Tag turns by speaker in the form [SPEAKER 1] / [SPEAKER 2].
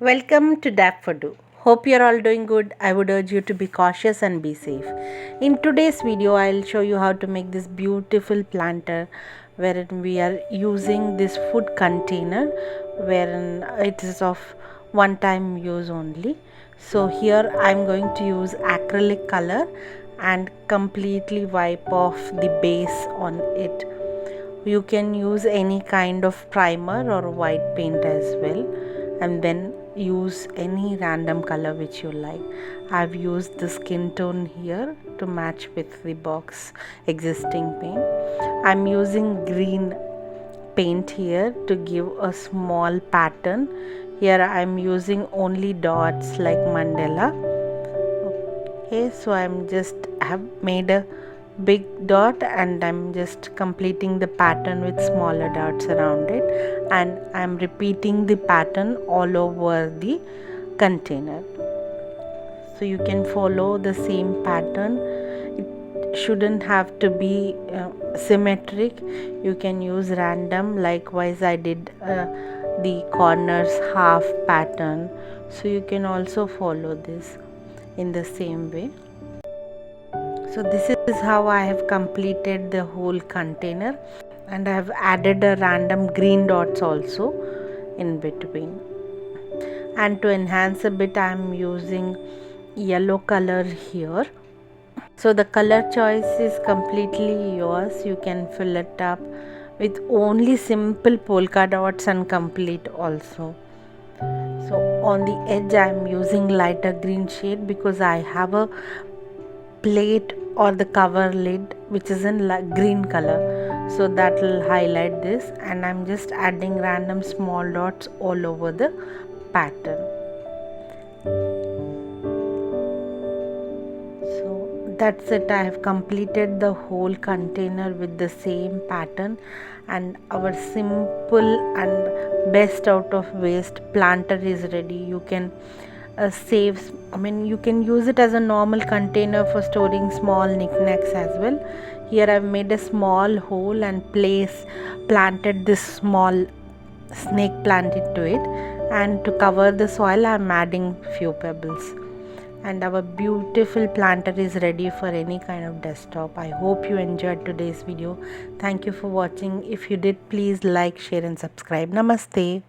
[SPEAKER 1] Welcome to DAP for Do. Hope you're all doing good. I would urge you to be cautious and be safe. In today's video, I'll show you how to make this beautiful planter wherein we are using this food container wherein it is of one time use only. So here I'm going to use acrylic color and completely wipe off the base on it. You can use any kind of primer or white paint as well, and then use any random color which you like. I've used the skin tone here to match with the box existing paint. I'm using green paint here to give a small pattern. Here I'm using only dots like mandala. Okay, so I have made a big dot and I'm just completing the pattern with smaller dots around it, and I'm repeating the pattern all over the container. So you can follow the same pattern. It shouldn't have to be symmetric. You can use random. Likewise, I did the corners half pattern, so you can also follow this in the same way. So this is how I have completed the whole container, and I have added a random green dots also in between. And to enhance a bit, I am using yellow color here. So the color choice is completely yours. You can fill it up with only simple polka dots and complete also. So on the edge I am using lighter green shade because I have a plate or the cover lid which is in green color, so that will highlight this, and I'm just adding random small dots all over the pattern. So that's it. I have completed the whole container with the same pattern, and our simple and best out of waste planter is ready. You can you can use it as a normal container for storing small knickknacks as well. Here I've made a small hole and planted this small snake plant into it, and to cover the soil I'm adding few pebbles, and our beautiful planter is ready for any kind of desktop. I hope you enjoyed today's video. Thank you for watching. If you did, please like, share and subscribe. Namaste.